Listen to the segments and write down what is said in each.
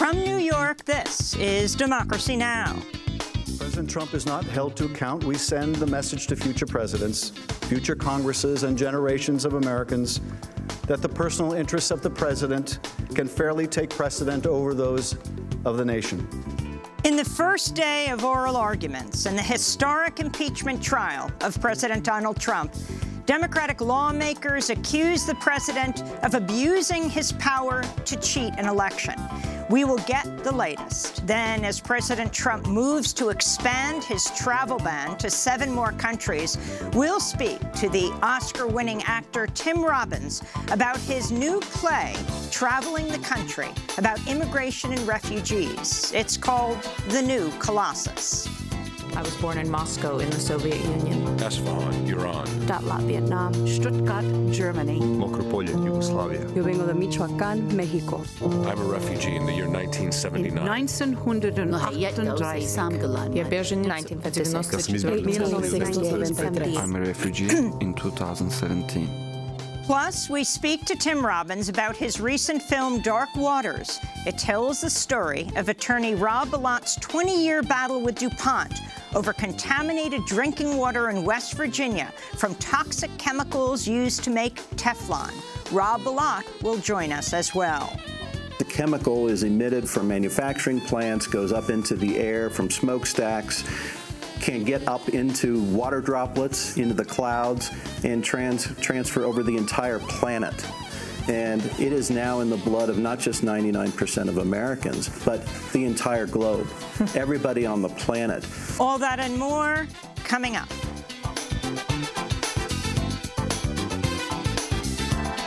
From New York, this is Democracy Now! President Trump is not held to account. We send the message to future presidents, future Congresses, and generations of Americans that the personal interests of the president can fairly take precedent over those of the nation. In the first day of oral arguments in the historic impeachment trial of President Donald Trump, Democratic lawmakers accuse the president of abusing his power to cheat an election. We will get the latest. Then, as President Trump moves to expand his travel ban to 7 more countries, we'll speak to the Oscar-winning actor Tim Robbins about his new play, Traveling the Country, about immigration and refugees. It's called The New Colossus. I was born in Moscow in the Soviet Union. Isfahan, Iran. Datla, Vietnam. Stuttgart, Germany. Mokropolje, Yugoslavia. Yo vengo de Michoacán, México. I'm a refugee in the year 1979. 1958. I'm a refugee in 2017. Plus, we speak to Tim Robbins about his recent film, Dark Waters. It tells the story of attorney Rob Bilot's 20-year battle with DuPont over contaminated drinking water in West Virginia from toxic chemicals used to make Teflon. Rob Bilot will join us as well. The chemical is emitted from manufacturing plants, goes up into the air from smokestacks, can get up into water droplets, into the clouds, and transfer over the entire planet. And it is now in the blood of not just 99% of Americans, but the entire globe, everybody on the planet. All that and more coming up.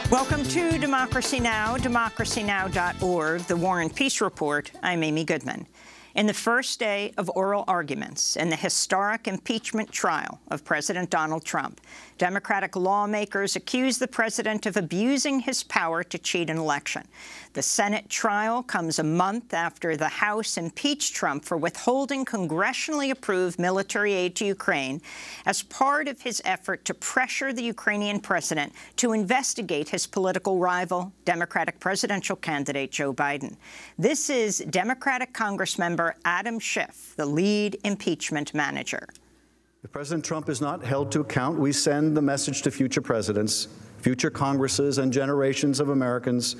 Welcome to Democracy Now!, democracynow.org, the War and Peace Report. I'm Amy Goodman. In the first day of oral arguments in the historic impeachment trial of President Donald Trump, Democratic lawmakers accuse the president of abusing his power to cheat an election. The Senate trial comes a month after the House impeached Trump for withholding congressionally approved military aid to Ukraine as part of his effort to pressure the Ukrainian president to investigate his political rival, Democratic presidential candidate Joe Biden. This is Democratic Congressmember Adam Schiff, the lead impeachment manager. If President Trump is not held to account, we send the message to future presidents, future Congresses, and generations of Americans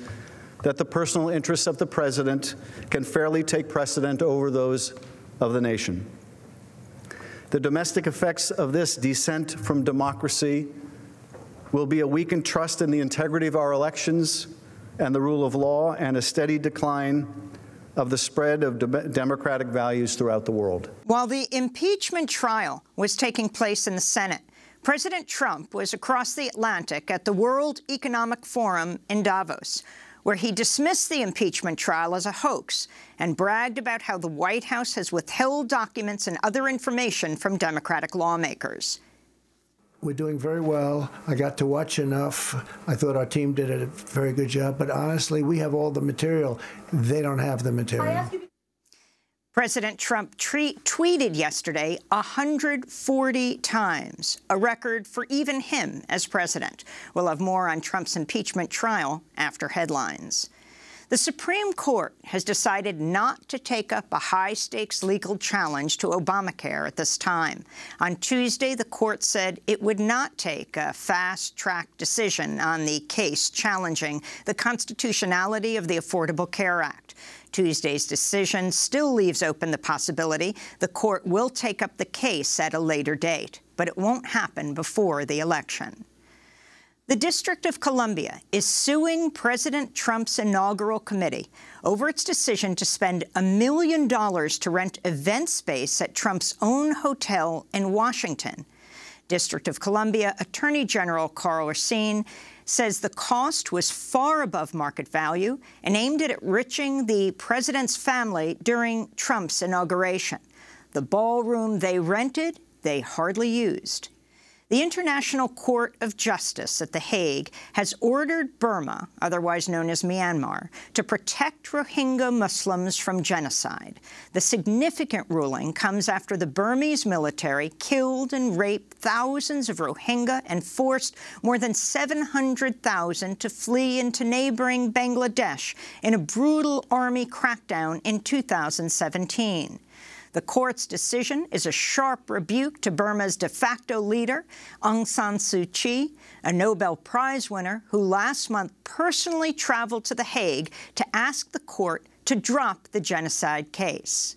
that the personal interests of the president can fairly take precedent over those of the nation. The domestic effects of this descent from democracy will be a weakened trust in the integrity of our elections and the rule of law, and a steady decline of the spread of democratic values throughout the world. While the impeachment trial was taking place in the Senate, President Trump was across the Atlantic at the World Economic Forum in Davos, where he dismissed the impeachment trial as a hoax and bragged about how the White House has withheld documents and other information from Democratic lawmakers. We're doing very well. I got to watch enough. I thought our team did a very good job. But honestly, we have all the material. They don't have the material. President Trump tweeted yesterday 140 times, a record for even him as president. We'll have more on Trump's impeachment trial after headlines. The Supreme Court has decided not to take up a high-stakes legal challenge to Obamacare at this time. On Tuesday, the court said it would not take a fast-track decision on the case challenging the constitutionality of the Affordable Care Act. Tuesday's decision still leaves open the possibility the court will take up the case at a later date, but it won't happen before the election. The District of Columbia is suing President Trump's inaugural committee over its decision to spend $1 million to rent event space at Trump's own hotel in Washington. District of Columbia Attorney General Karl Racine says the cost was far above market value and aimed at enriching the president's family during Trump's inauguration. The ballroom they rented, they hardly used. The International Court of Justice at The Hague has ordered Burma, otherwise known as Myanmar, to protect Rohingya Muslims from genocide. The significant ruling comes after the Burmese military killed and raped thousands of Rohingya and forced more than 700,000 to flee into neighboring Bangladesh in a brutal army crackdown in 2017. The court's decision is a sharp rebuke to Burma's de facto leader, Aung San Suu Kyi, a Nobel Prize winner who last month personally traveled to The Hague to ask the court to drop the genocide case.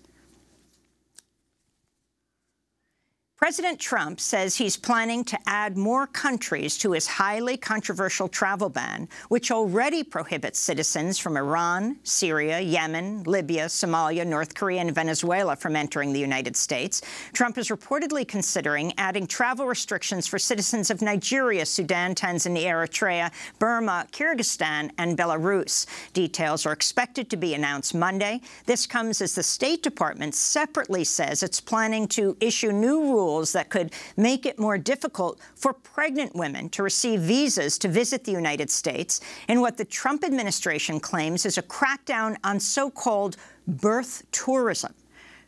President Trump says he's planning to add more countries to his highly controversial travel ban, which already prohibits citizens from Iran, Syria, Yemen, Libya, Somalia, North Korea, and Venezuela from entering the United States. Trump is reportedly considering adding travel restrictions for citizens of Nigeria, Sudan, Tanzania, Eritrea, Burma, Kyrgyzstan, and Belarus. Details are expected to be announced Monday. This comes as the State Department separately says it's planning to issue new rules that could make it more difficult for pregnant women to receive visas to visit the United States in what the Trump administration claims is a crackdown on so-called birth tourism.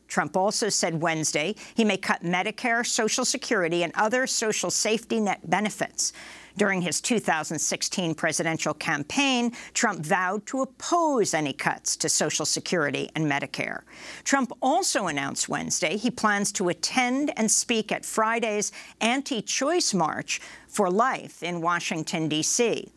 Trump also said Wednesday he may cut Medicare, Social Security, and other social safety net benefits. During his 2016 presidential campaign, Trump vowed to oppose any cuts to Social Security and Medicare. Trump also announced Wednesday he plans to attend and speak at Friday's anti-choice March for Life in Washington, D.C.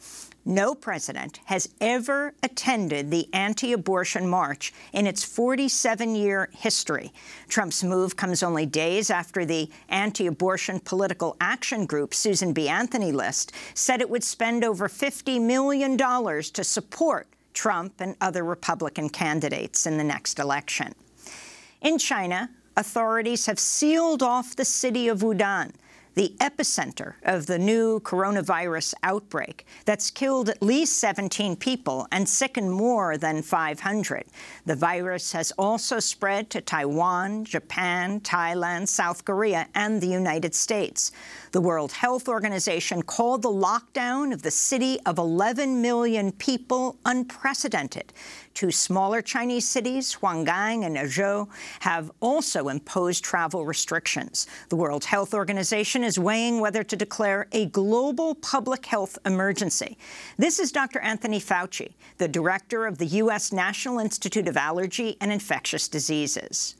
No president has ever attended the anti-abortion march in its 47-year history. Trump's move comes only days after the anti-abortion political action group Susan B. Anthony list said it would spend over $50 million to support Trump and other Republican candidates in the next election. In China, authorities have sealed off the city of Wuhan, the epicenter of the new coronavirus outbreak that's killed at least 17 people and sickened more than 500. The virus has also spread to Taiwan, Japan, Thailand, South Korea, and the United States. The World Health Organization called the lockdown of the city of 11 million people unprecedented. Two smaller Chinese cities, Huanggang and Ezhou, have also imposed travel restrictions. The World Health Organization is weighing whether to declare a global public health emergency. This is Dr. Anthony Fauci, the director of the U.S. National Institute of Allergy and Infectious Diseases.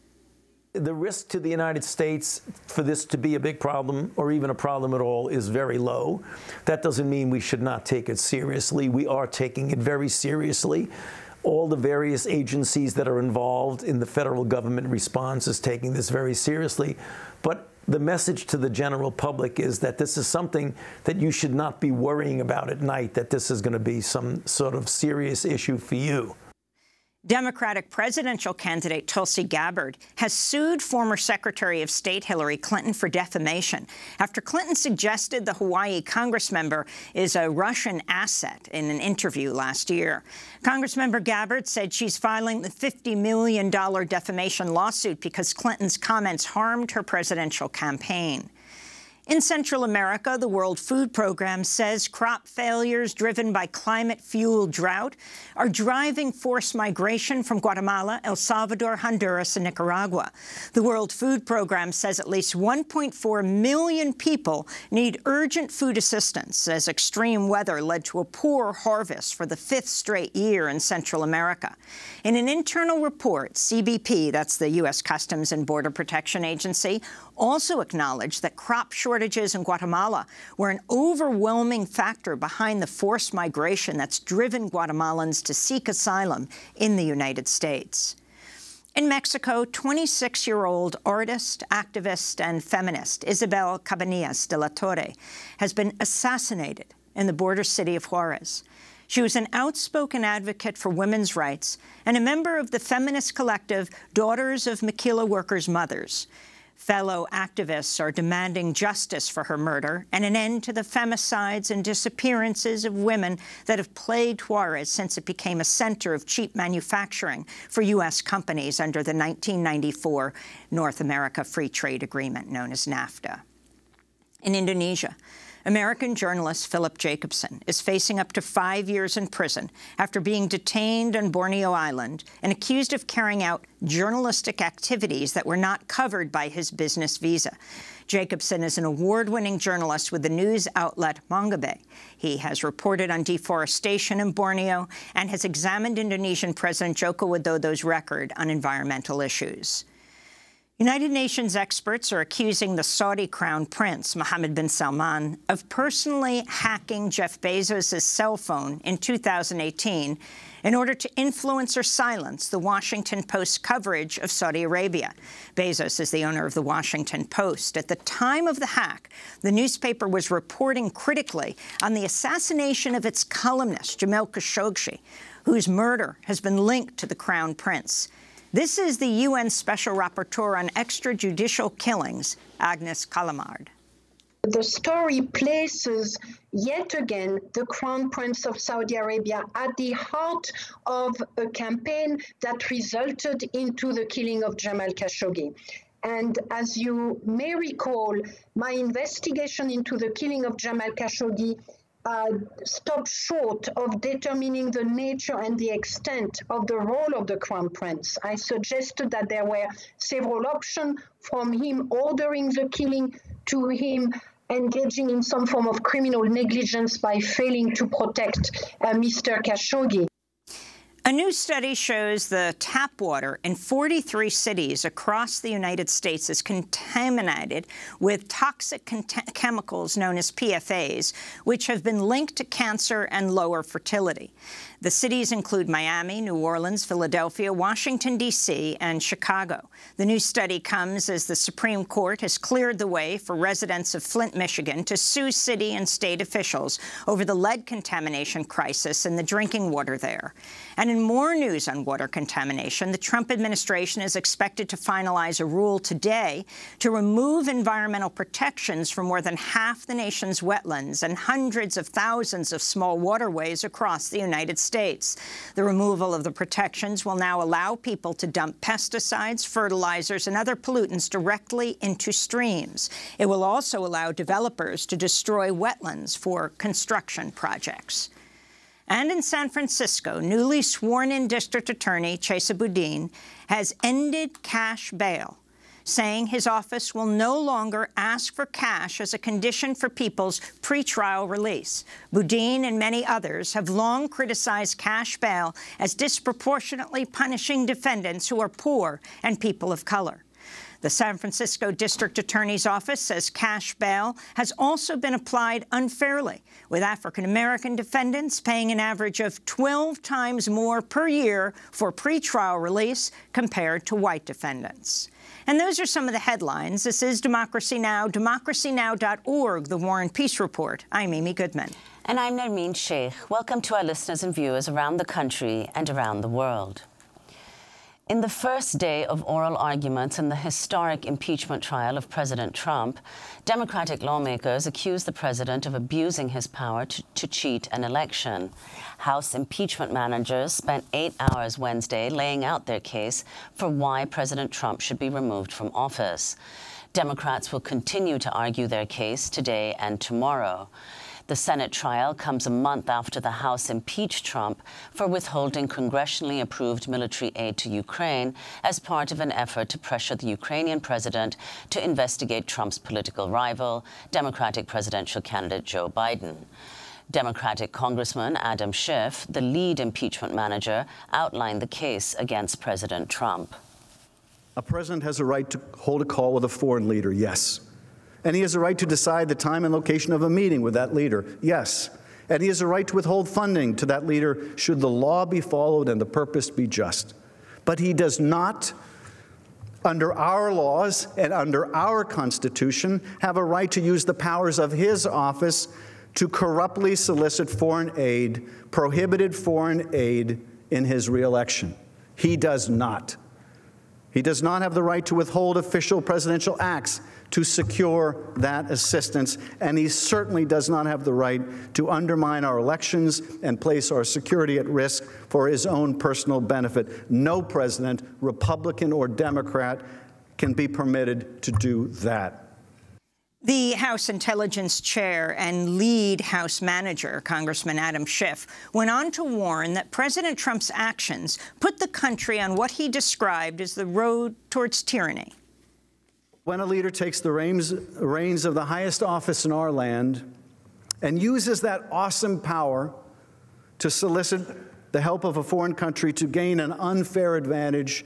The risk to the United States for this to be a big problem or even a problem at all is very low. That doesn't mean we should not take it seriously. We are taking it very seriously. All the various agencies that are involved in the federal government response is taking this very seriously. But the message to the general public is that this is something that you should not be worrying about at night, that this is going to be some sort of serious issue for you. Democratic presidential candidate Tulsi Gabbard has sued former Secretary of State Hillary Clinton for defamation after Clinton suggested the Hawaii congressmember is a Russian asset in an interview last year. Congressmember Gabbard said she's filing the $50 million defamation lawsuit because Clinton's comments harmed her presidential campaign. In Central America, the World Food Program says crop failures driven by climate-fueled drought are driving forced migration from Guatemala, El Salvador, Honduras, and Nicaragua. The World Food Program says at least 1.4 million people need urgent food assistance as extreme weather led to a poor harvest for the 5th straight year in Central America. In an internal report, CBP, that's the U.S. Customs and Border Protection Agency, also acknowledged that crop shortages in Guatemala were an overwhelming factor behind the forced migration that's driven Guatemalans to seek asylum in the United States. In Mexico, 26-year-old artist, activist, and feminist Isabel Cabanillas de la Torre has been assassinated in the border city of Juarez. She was an outspoken advocate for women's rights and a member of the feminist collective Daughters of Maquila Workers' Mothers. Fellow activists are demanding justice for her murder and an end to the femicides and disappearances of women that have plagued Juarez since it became a center of cheap manufacturing for U.S. companies under the 1994 North America Free Trade Agreement known as NAFTA. In Indonesia, American journalist Philip Jacobson is facing up to 5 years in prison after being detained on Borneo Island and accused of carrying out journalistic activities that were not covered by his business visa. Jacobson is an award-winning journalist with the news outlet Mangabe. He has reported on deforestation in Borneo and has examined Indonesian President Joko Widodo's record on environmental issues. United Nations experts are accusing the Saudi Crown Prince, Mohammed bin Salman, of personally hacking Jeff Bezos' cell phone in 2018 in order to influence or silence the Washington Post's coverage of Saudi Arabia. Bezos is the owner of the Washington Post. At the time of the hack, the newspaper was reporting critically on the assassination of its columnist, Jamal Khashoggi, whose murder has been linked to the Crown Prince. This is the UN Special Rapporteur on Extrajudicial Killings, Agnes Callamard. The story places, yet again, the Crown Prince of Saudi Arabia at the heart of a campaign that resulted into the killing of Jamal Khashoggi. And as you may recall, my investigation into the killing of Jamal Khashoggi stopped short of determining the nature and the extent of the role of the Crown Prince. I suggested that there were several options, from him ordering the killing to him engaging in some form of criminal negligence by failing to protect Mr. Khashoggi. A new study shows the tap water in 43 cities across the United States is contaminated with toxic chemicals known as PFAs, which have been linked to cancer and lower fertility. The cities include Miami, New Orleans, Philadelphia, Washington, D.C., and Chicago. The new study comes as the Supreme Court has cleared the way for residents of Flint, Michigan, to sue city and state officials over the lead contamination crisis in the drinking water there. And in more news on water contamination, the Trump administration is expected to finalize a rule today to remove environmental protections from more than half the nation's wetlands and hundreds of thousands of small waterways across the United States. The removal of the protections will now allow people to dump pesticides, fertilizers, and other pollutants directly into streams. It will also allow developers to destroy wetlands for construction projects. And in San Francisco, newly sworn-in District Attorney Chesa Boudin has ended cash bail, saying his office will no longer ask for cash as a condition for people's pretrial release. Boudin and many others have long criticized cash bail as disproportionately punishing defendants who are poor and people of color. The San Francisco District Attorney's Office says cash bail has also been applied unfairly, with African-American defendants paying an average of 12 times more per year for pretrial release compared to white defendants. And those are some of the headlines. This is Democracy Now!, democracynow.org, the War and Peace Report. I'm Amy Goodman. And I'm Nermeen Sheikh. Welcome to our listeners and viewers around the country and around the world. In the first day of oral arguments in the historic impeachment trial of President Trump, Democratic lawmakers accused the president of abusing his power to cheat an election. House impeachment managers spent 8 hours Wednesday laying out their case for why President Trump should be removed from office. Democrats will continue to argue their case today and tomorrow. The Senate trial comes a month after the House impeached Trump for withholding congressionally approved military aid to Ukraine as part of an effort to pressure the Ukrainian president to investigate Trump's political rival, Democratic presidential candidate Joe Biden. Democratic Congressman Adam Schiff, the lead impeachment manager, outlined the case against President Trump. A president has a right to hold a call with a foreign leader, yes. And he has a right to decide the time and location of a meeting with that leader, yes. And he has a right to withhold funding to that leader should the law be followed and the purpose be just. But he does not, under our laws and under our Constitution, have a right to use the powers of his office to corruptly solicit foreign aid, prohibited foreign aid in his reelection. He does not. He does not have the right to withhold official presidential acts to secure that assistance, and he certainly does not have the right to undermine our elections and place our security at risk for his own personal benefit. No president, Republican or Democrat, can be permitted to do that. The House Intelligence Chair and lead House Manager, Congressman Adam Schiff, went on to warn that President Trump's actions put the country on what he described as the road towards tyranny. When a leader takes the reins of the highest office in our land and uses that awesome power to solicit the help of a foreign country to gain an unfair advantage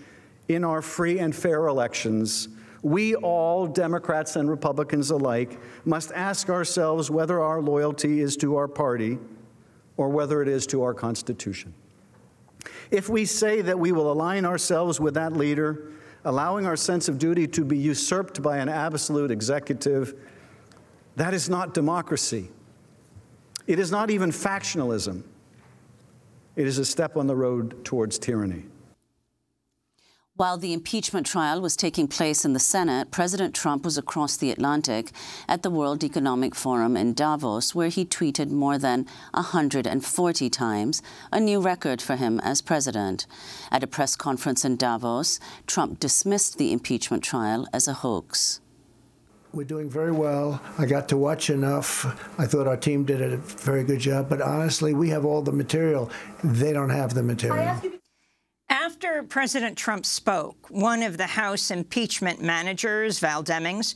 in our free and fair elections, we all, Democrats and Republicans alike, must ask ourselves whether our loyalty is to our party or whether it is to our Constitution. If we say that we will align ourselves with that leader, allowing our sense of duty to be usurped by an absolute executive, that is not democracy. It is not even factionalism. It is a step on the road towards tyranny. While the impeachment trial was taking place in the Senate, President Trump was across the Atlantic at the World Economic Forum in Davos, where he tweeted more than 140 times, a new record for him as president. At a press conference in Davos, Trump dismissed the impeachment trial as a hoax. We're doing very well. I got to watch enough. I thought our team did a very good job. But honestly, we have all the material. They don't have the material. After President Trump spoke, one of the House impeachment managers, Val Demings,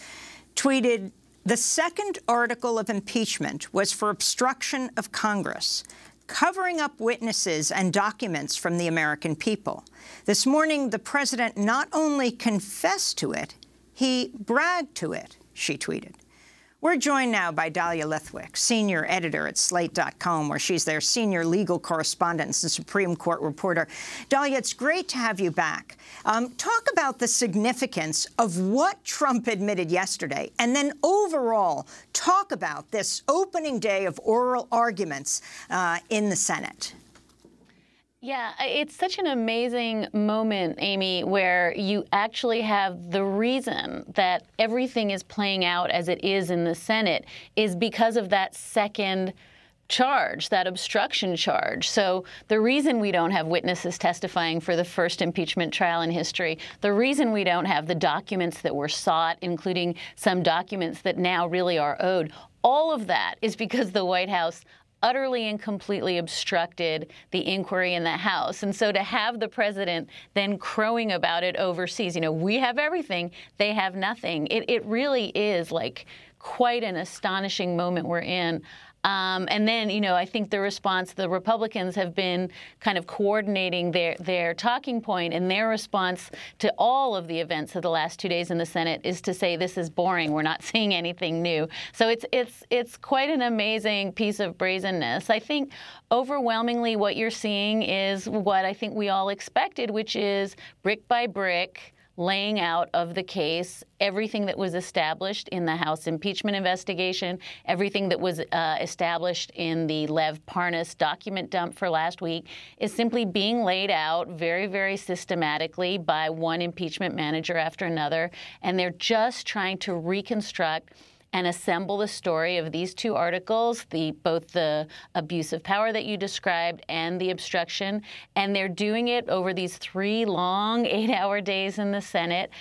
tweeted, "The second article of impeachment was for obstruction of Congress, covering up witnesses and documents from the American people. This morning, the president not only confessed to it, he bragged to it," she tweeted. We're joined now by Dahlia Lithwick, senior editor at Slate.com, where she's their senior legal correspondent and Supreme Court reporter. Dahlia, it's great to have you back. Talk about the significance of what Trump admitted yesterday, and then overall talk about this opening day of oral arguments in the Senate. Yeah, it's such an amazing moment, Amy, where you actually have the reason that everything is playing out as it is in the Senate is because of that second charge, that obstruction charge. So the reason we don't have witnesses testifying for the first impeachment trial in history, the reason we don't have the documents that were sought, including some documents that now really are owed, all of that is because the White House utterly and completely obstructed the inquiry in the House. And so to have the president then crowing about it overseas, you know, we have everything, they have nothing. It really is like quite an astonishing moment we're in. And then, you know, I think the response, the Republicans have been kind of coordinating their talking point, and their response to all of the events of the last 2 days in the Senate is to say this is boring. We're not seeing anything new. So it's quite an amazing piece of brazenness. I think overwhelmingly what you're seeing is what I think we all expected, which is brick by brick, laying out of the case everything that was established in the House impeachment investigation, everything that was established in the Lev Parnas document dump for last week is simply being laid out very, very systematically by one impeachment manager after another. And they're just trying to reconstruct and assemble the story of these two articles, both the abuse of power that you described and the obstruction. And they're doing it over these 3 long 8-hour days in the Senate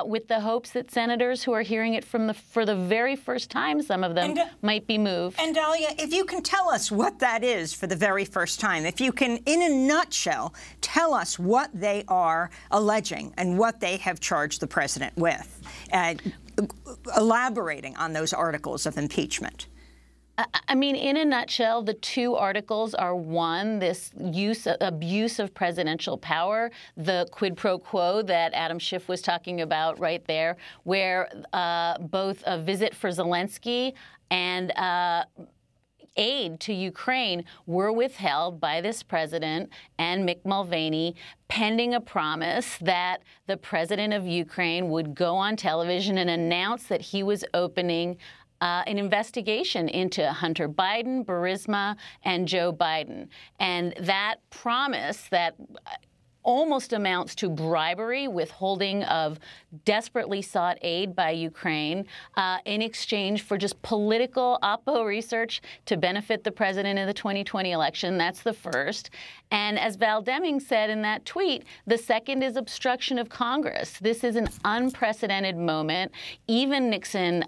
with the hopes that senators who are hearing it for the very first time, some of them, might be moved. And Dahlia, if you can tell us what that is for the very first time, if you can, in a nutshell, tell us what they are alleging and what they have charged the president with, elaborating on those articles of impeachment. I mean, in a nutshell, the 2 articles are, one, this abuse of presidential power, the quid pro quo that Adam Schiff was talking about right there, where both a visit for Zelensky and aid to Ukraine were withheld by this president and Mick Mulvaney, pending a promise that the president of Ukraine would go on television and announce that he was opening an investigation into Hunter Biden, Burisma, and Joe Biden. And that promise that almost amounts to bribery, withholding of desperately sought aid by Ukraine in exchange for just political oppo research to benefit the president in the 2020 election. That's the first. And as Val Deming said in that tweet, the second is obstruction of Congress. This is an unprecedented moment. Even Nixon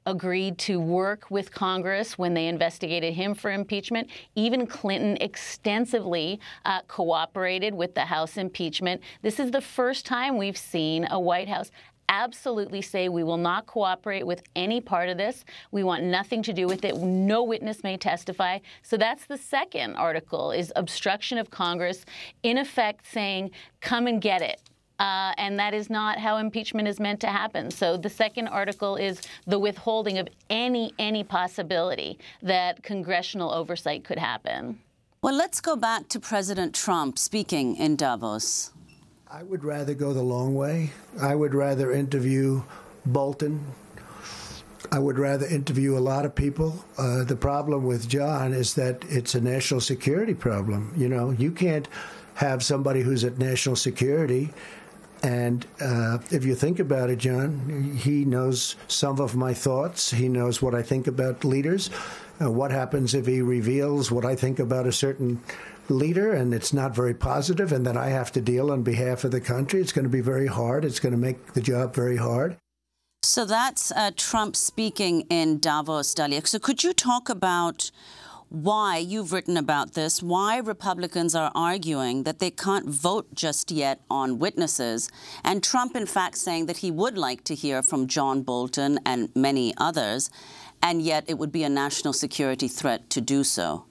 agreed to work with Congress when they investigated him for impeachment. Even Clinton extensively cooperated with the House impeachment. This is the first time we've seen a White House absolutely say we will not cooperate with any part of this. We want nothing to do with it. No witness may testify. So that's the second article, is obstruction of Congress, in effect saying, come and get it. And that is not how impeachment is meant to happen. So the second article is the withholding of any possibility that congressional oversight could happen. Well, let's go back to President Trump speaking in Davos. I would rather go the long way. I would rather interview Bolton. I would rather interview a lot of people. The problem with John is that it's a national security problem. You know, you can't have somebody who's at national security. And if you think about it, John, he knows some of my thoughts. He knows what I think about leaders. What happens if he reveals what I think about a certain leader and it's not very positive, and then I have to deal on behalf of the country? It's going to be very hard. It's going to make the job very hard. So that's Trump speaking in Davos, Dalia. So could you talk about why, you've written about this, why Republicans are arguing that they can't vote just yet on witnesses, and Trump, in fact, saying that he would like to hear from John Bolton and many others, and yet it would be a national security threat to do so?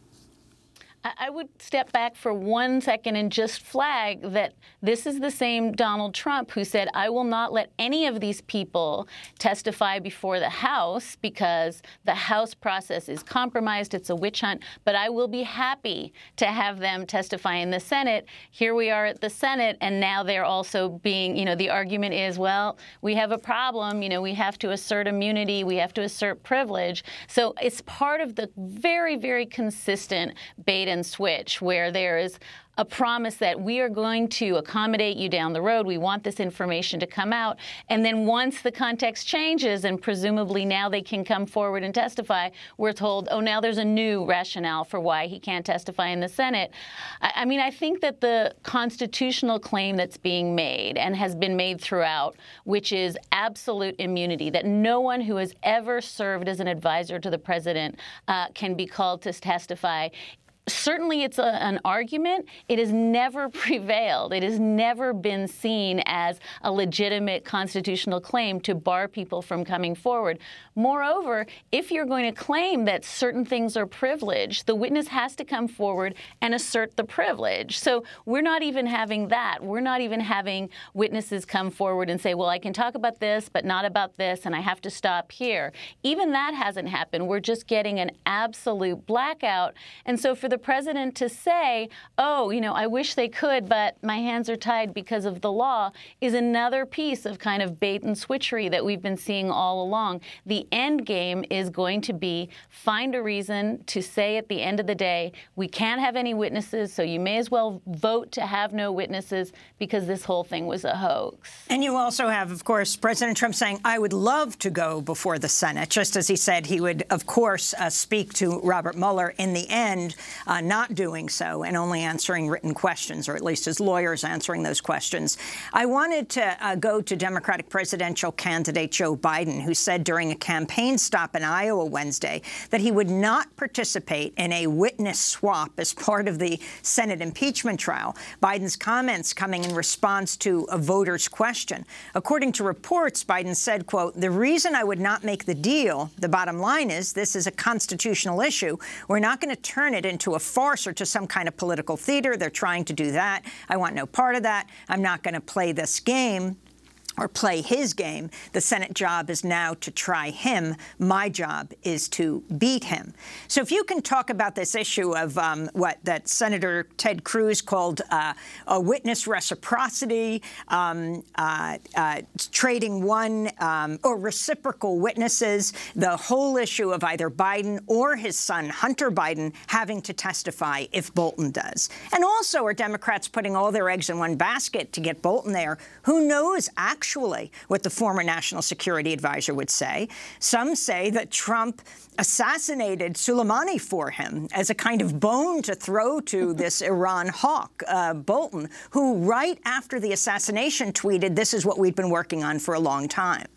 I would step back for 1 second and just flag that this is the same Donald Trump who said, I will not let any of these people testify before the House because the House process is compromised. It's a witch hunt. But I will be happy to have them testify in the Senate. Here we are at the Senate, and now they're also being, the argument is, well, we have a problem. We have to assert immunity. We have to assert privilege. So it's part of the very, very consistent bait and switch, where there is a promise that we are going to accommodate you down the road. We want this information to come out. And then once the context changes, and presumably now they can come forward and testify, we're told, oh, now there's a new rationale for why he can't testify in the Senate. I mean, I think that the constitutional claim that's being made and has been made throughout, which is absolute immunity, that no one who has ever served as an advisor to the president can be called to testify. Certainly it's an argument. It has never prevailed. It has never been seen as a legitimate constitutional claim to bar people from coming forward. Moreover, if you're going to claim that certain things are privileged, the witness has to come forward and assert the privilege. So we're not even having that. We're not even having witnesses come forward and say, well, I can talk about this, but not about this, and I have to stop here. Even that hasn't happened. We're just getting an absolute blackout. And so for the president to say, oh, I wish they could, but my hands are tied because of the law, is another piece of kind of bait and switchery that we've been seeing all along. The end game is going to be find a reason to say at the end of the day, we can't have any witnesses, so you may as well vote to have no witnesses because this whole thing was a hoax. And you also have, of course, President Trump saying, I would love to go before the Senate, just as he said he would, of course, speak to Robert Mueller in the end, not doing so and only answering written questions, or at least his lawyers answering those questions. I wanted to go to Democratic presidential candidate Joe Biden, who said during a campaign stop in Iowa Wednesday that he would not participate in a witness swap as part of the Senate impeachment trial. Biden's comments coming in response to a voter's question. According to reports, Biden said, quote, the reason I would not make the deal, the bottom line is this is a constitutional issue. We're not going to turn it into a farce or to some kind of political theater. They're trying to do that. I want no part of that. I'm not going to play this game. or play his game. The Senate job is now to try him. My job is to beat him. So if you can talk about this issue of that Senator Ted Cruz called a witness reciprocity, trading one or reciprocal witnesses, the whole issue of either Biden or his son, Hunter Biden, having to testify if Bolton does. And also, are Democrats putting all their eggs in one basket to get Bolton there? Who knows actually what the former national security advisor would say? Some say that Trump assassinated Soleimani for him as a kind of bone to throw to this Iran hawk, Bolton, who right after the assassination tweeted, "This is what we've been working on for a long time."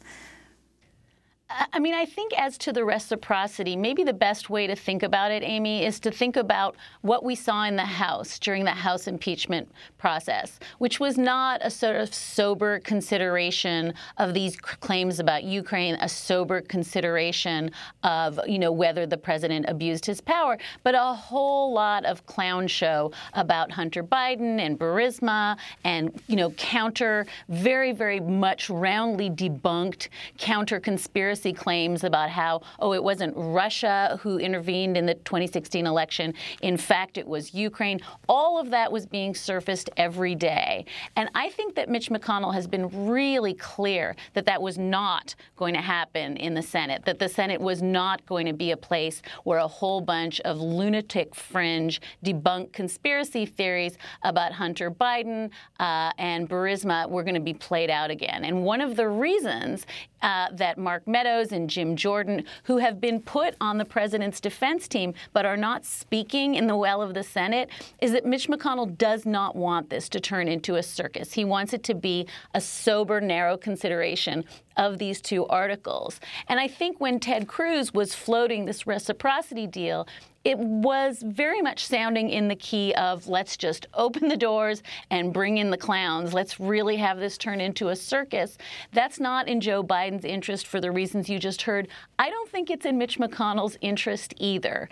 I mean, I think as to the reciprocity, maybe the best way to think about it, Amy, is to think about what we saw in the House during the House impeachment process, which was not a sort of sober consideration of these claims about Ukraine, a sober consideration of, whether the president abused his power, but a whole lot of clown show about Hunter Biden and Burisma and, counter, very, very much roundly debunked counter conspiracy claims about how, it wasn't Russia who intervened in the 2016 election. In fact, it was Ukraine. All of that was being surfaced every day. And I think that Mitch McConnell has been really clear that that was not going to happen in the Senate, that the Senate was not going to be a place where a whole bunch of lunatic fringe debunked conspiracy theories about Hunter Biden and Burisma were going to be played out again. And one of the reasons that Mark Meadows and Jim Jordan, who have been put on the president's defense team but are not speaking in the well of the Senate, is that Mitch McConnell does not want this to turn into a circus. He wants it to be a sober, narrow consideration of these two articles. And I think when Ted Cruz was floating this reciprocity deal, it was very much sounding in the key of let's just open the doors and bring in the clowns. Let's really have this turn into a circus. That's not in Joe Biden's interest for the reasons you just heard. I don't think it's in Mitch McConnell's interest either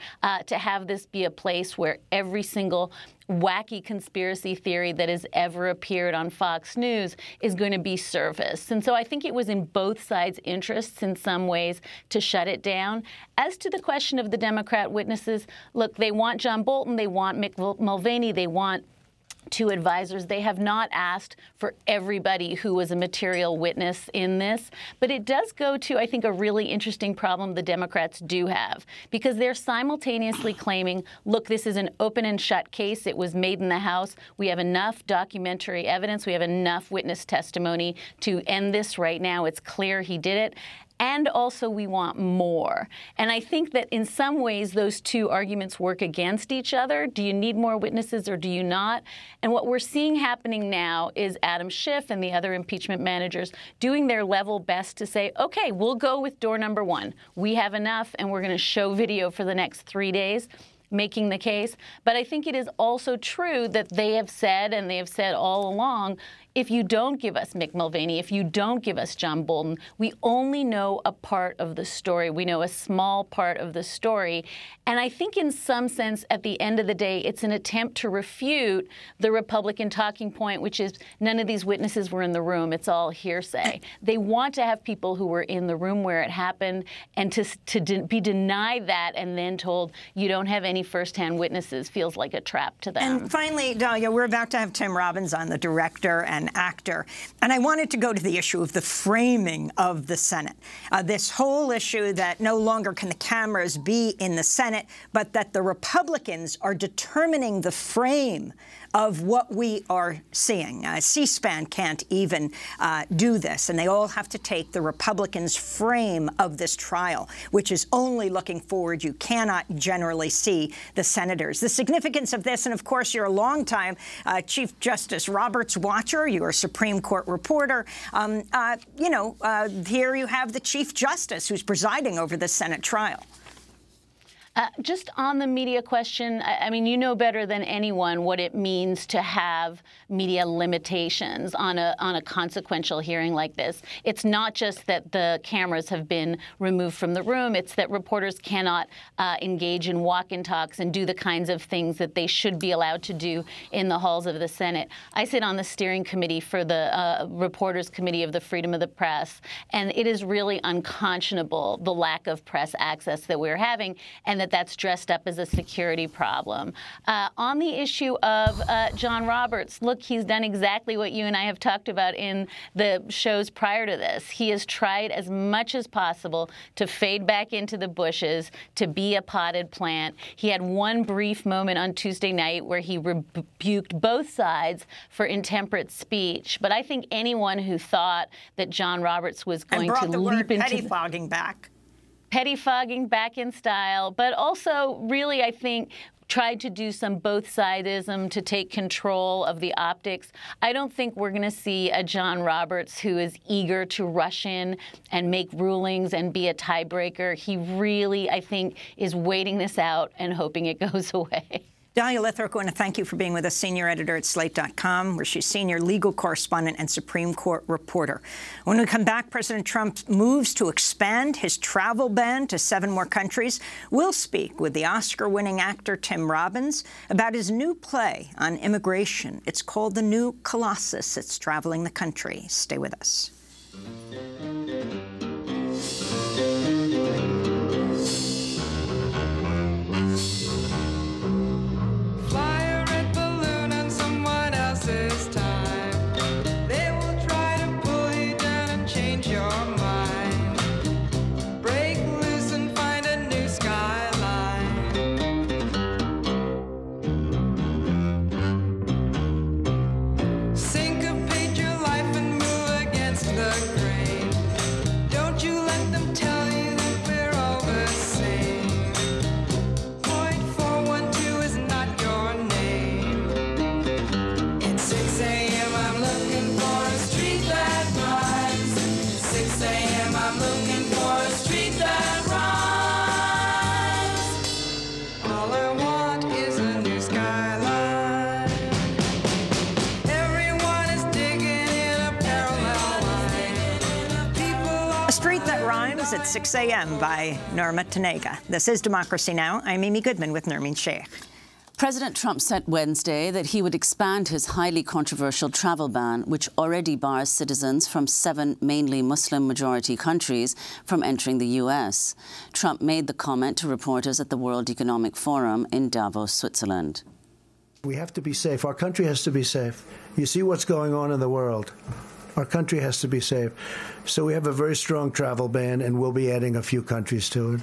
to have this be a place where every single wacky conspiracy theory that has ever appeared on Fox News is going to be surfaced. And so I think it was in both sides' interests in some ways to shut it down. As to the question of the Democrat witnesses, look, they want John Bolton, they want Mick Mulvaney, they want two advisors. They have not asked for everybody who was a material witness in this. But it does go to, I think, a really interesting problem the Democrats do have, because they're simultaneously claiming, look, this is an open and shut case. It was made in the House. We have enough documentary evidence. We have enough witness testimony to end this right now. It's clear he did it. And also we want more. And I think that in some ways those two arguments work against each other. Do you need more witnesses or do you not? And what we're seeing happening now is Adam Schiff and the other impeachment managers doing their level best to say, okay, we'll go with door number one. We have enough and we're going to show video for the next 3 days, making the case. But I think it is also true that they have said, and they have said all along, if you don't give us Mick Mulvaney, if you don't give us John Bolton, we only know a part of the story. We know a small part of the story. And I think in some sense, at the end of the day, it's an attempt to refute the Republican talking point, which is none of these witnesses were in the room. It's all hearsay. They want to have people who were in the room where it happened, and to be denied that and then told you don't have any firsthand witnesses feels like a trap to them. And finally, Dahlia, we're about to have Tim Robbins on, the director and actor. And I wanted to go to the issue of the framing of the Senate. This whole issue that no longer can the cameras be in the Senate, but that the Republicans are determining the frame of what we are seeing. C-SPAN can't even do this, and they all have to take the Republicans' frame of this trial, which is only looking forward. You cannot generally see the senators. The significance of this, and of course, you're a longtime Chief Justice Roberts watcher. You're a Supreme Court reporter. Here you have the Chief Justice who's presiding over the Senate trial. Just on the media question, I mean, you know better than anyone what it means to have media limitations on a consequential hearing like this. It's not just that the cameras have been removed from the room. It's that reporters cannot engage in walk-in talks and do the kinds of things that they should be allowed to do in the halls of the Senate. I sit on the steering committee for the Reporters Committee of the Freedom of the Press, and it is really unconscionable, the lack of press access that we're having, and that's dressed up as a security problem. On the issue of John Roberts, look, he's done exactly what you and I have talked about in the shows prior to this. He has tried as much as possible to fade back into the bushes, to be a potted plant. He had one brief moment on Tuesday night where he rebuked both sides for intemperate speech. But I think anyone who thought that John Roberts was going to leap into pettifogging back. Pettifogging back in style, but also really, I think, tried to do some both-sidism to take control of the optics. I don't think we're going to see a John Roberts who is eager to rush in and make rulings and be a tiebreaker. He really, I think, is waiting this out and hoping it goes away. Dahlia Lithrock, I want to thank you for being with us, senior editor at Slate.com, where she's senior legal correspondent and Supreme Court reporter. When we come back, President Trump moves to expand his travel ban to 7 more countries. We'll speak with the Oscar-winning actor Tim Robbins about his new play on immigration. It's called The New Colossus. It's traveling the country. Stay with us. At 6 a.m. by Norma Tanega. This is Democracy Now! I'm Amy Goodman with Nermeen Sheikh. President Trump said Wednesday that he would expand his highly controversial travel ban, which already bars citizens from 7 mainly Muslim-majority countries from entering the U.S. Trump made the comment to reporters at the World Economic Forum in Davos, Switzerland. We have to be safe. Our country has to be safe. You see what's going on in the world. Our country has to be safe. So we have a very strong travel ban, and we'll be adding a few countries to it.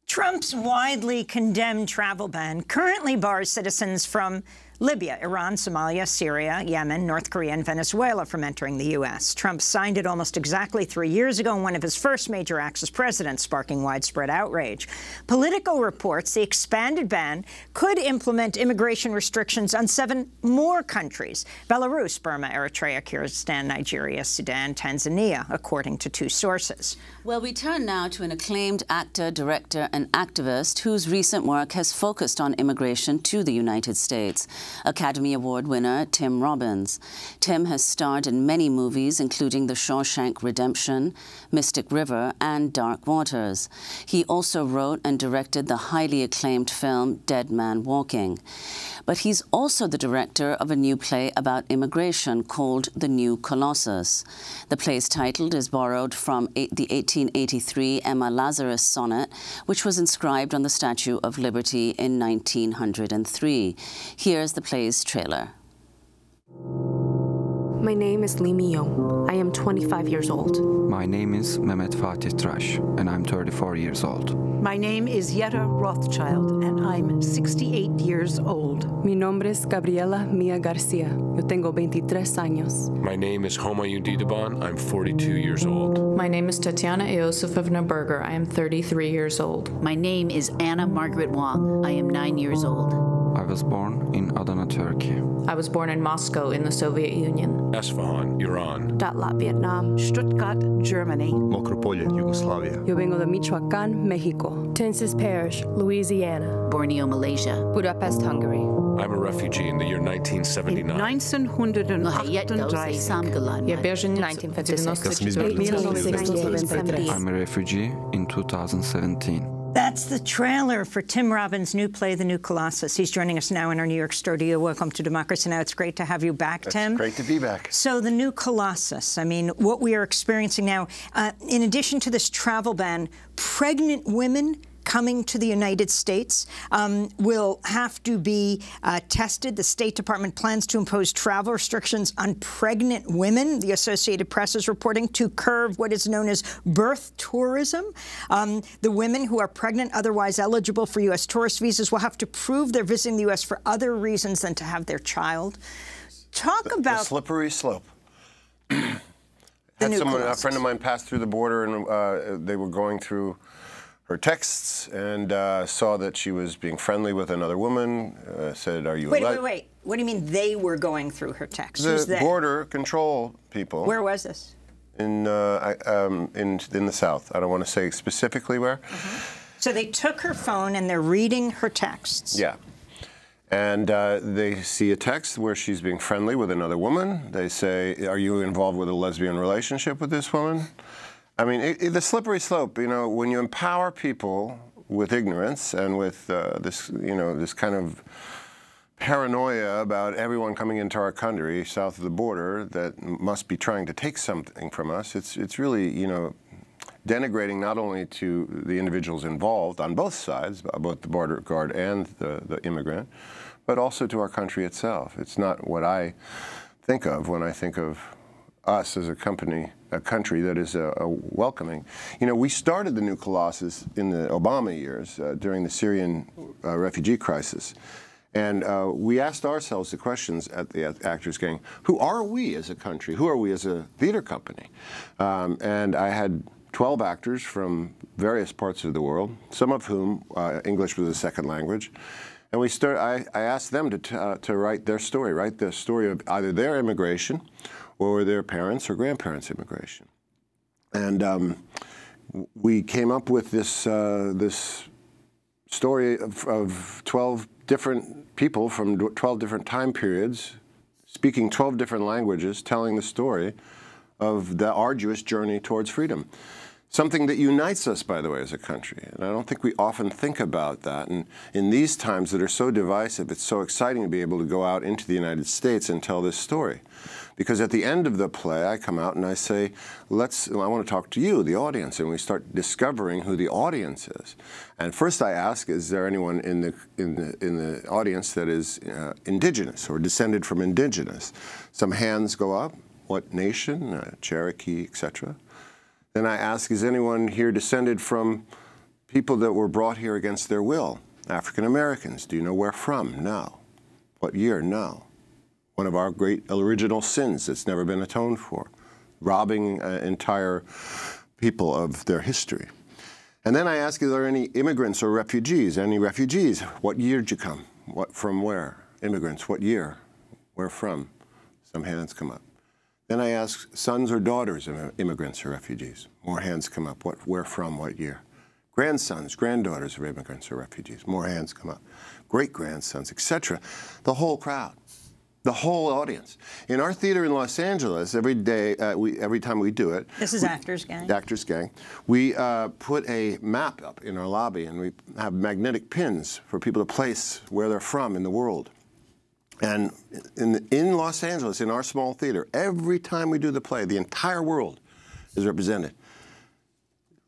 Trump's widely condemned travel ban currently bars citizens from Libya, Iran, Somalia, Syria, Yemen, North Korea, and Venezuela from entering the U.S. Trump signed it almost exactly 3 years ago in one of his first major acts as president, sparking widespread outrage. Politico reports the expanded ban could implement immigration restrictions on 7 more countries: Belarus, Burma, Eritrea, Kyrgyzstan, Nigeria, Sudan, Tanzania, according to 2 sources. Well, we turn now to an acclaimed actor, director, and activist whose recent work has focused on immigration to the United States. Academy Award winner Tim Robbins. Tim has starred in many movies, including The Shawshank Redemption, Mystic River, and Dark Waters. He also wrote and directed the highly acclaimed film Dead Man Walking. But he's also the director of a new play about immigration called The New Colossus. The play's title is borrowed from the 1883 Emma Lazarus sonnet, which was inscribed on the Statue of Liberty in 1903. Here's the play's trailer. My name is Lee Mi-young. I am 25 years old. My name is Mehmet Fatih Trash, and I'm 34 years old. My name is Yetta Rothschild, and I'm 68 years old. Mi nombre es Gabriela Mia Garcia. Yo tengo 23 años. My name is Homayun Didaban. I'm 42 years old. My name is Tatiana Iosifovna Berger. I am 33 years old. My name is Anna Margaret Wong. I am 9 years old. I've was born in Adana, Turkey. I was born in Moscow in the Soviet Union. Isfahan, Iran. Datla, Vietnam. Stuttgart, Germany. Mokropolje, Yugoslavia. Yo vengo de Michoacán, Mexico. Tensas Parish, Louisiana. Borneo, Malaysia. Budapest, Hungary. I'm a refugee in the year 1979. 1956. I'm a refugee in 2017. That's the trailer for Tim Robbins' new play, The New Colossus. He's joining us now in our New York studio. Welcome to Democracy Now! It's great to have you back, Tim. It's great to be back. So The New Colossus, I mean, what we are experiencing now, in addition to this travel ban, pregnant women coming to the United States will have to be tested. The State Department plans to impose travel restrictions on pregnant women, the Associated Press is reporting, to curb what is known as birth tourism. The women who are pregnant, otherwise eligible for U.S. tourist visas, will have to prove they're visiting the U.S. for other reasons than to have their child. Talk about the slippery slope. Had a friend of mine pass through the border, and they were going through her texts and saw that she was being friendly with another woman, said, are you Wait. What do you mean they were going through her texts? The border control people. Where was this? In the South. I don't want to say specifically where. So they took her phone and they're reading her texts. Yeah. And they see a text where she's being friendly with another woman. They say, are you involved with a lesbian relationship with this woman? I mean, the slippery slope, you know, when you empower people with ignorance and with this kind of paranoia about everyone coming into our country south of the border that must be trying to take something from us, it's really, you know, denigrating not only to the individuals involved on both sides, both the border guard and the immigrant, but also to our country itself. It's not what I think of when I think of us as a country that is welcoming. You know, we started the New Colossus in the Obama years during the Syrian refugee crisis. And we asked ourselves the questions at the Actors Gang, who are we as a country? Who are we as a theater company? And I had 12 actors from various parts of the world, some of whom English was a second language. And I asked them to write their story, write the story of either their immigration or their parents' or grandparents' immigration. And we came up with this, this story of 12 different people from 12 different time periods, speaking 12 different languages, telling the story of the arduous journey towards freedom. Something that unites us, by the way, as a country. And I don't think we often think about that. And in these times that are so divisive, it's so exciting to be able to go out into the United States and tell this story. Because at the end of the play, I come out and I say, I want to talk to you, the audience, and we start discovering who the audience is. And first I ask, is there anyone in the audience that is indigenous or descended from indigenous? Some hands go up. What nation? Cherokee, etc. Then I ask, is anyone here descended from people that were brought here against their will? African Americans. Do you know where from? No. What year? No. One of our great original sins that's never been atoned for. Robbing entire people of their history. And then I ask, is there any immigrants or refugees? Any refugees? What year did you come? What, from where? Immigrants, what year? Where from? Some hands come up. Then I ask sons or daughters of immigrants or refugees. More hands come up. Where from, what year? Grandsons, granddaughters of immigrants or refugees. More hands come up. Great-grandsons, etc. The whole crowd, the whole audience. In our theater in Los Angeles, every day, every time we do it. This is Actors Gang. Actors Gang. We put a map up in our lobby, and we have magnetic pins for people to place where they're from in the world. And in Los Angeles, in our small theater, every time we do the play, the entire world is represented,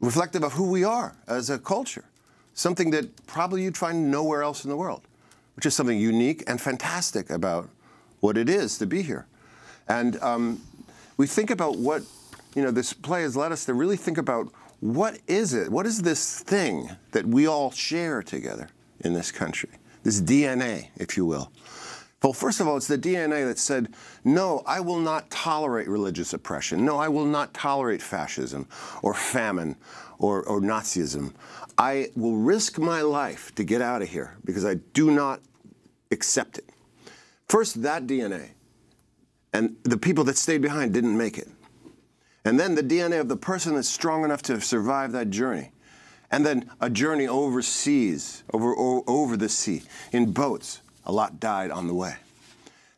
reflective of who we are as a culture, something that probably you'd find nowhere else in the world, which is something unique and fantastic about what it is to be here. And we think about what, you know, this play has led us to really think about what is it? What is this thing that we all share together in this country? This DNA, if you will. Well, first of all, it's the DNA that said, no, I will not tolerate religious oppression. No, I will not tolerate fascism or famine or Nazism. I will risk my life to get out of here because I do not accept it. First, that DNA, and the people that stayed behind didn't make it. And then the DNA of the person that's strong enough to survive that journey. And then a journey overseas, over the sea, in boats. A lot died on the way.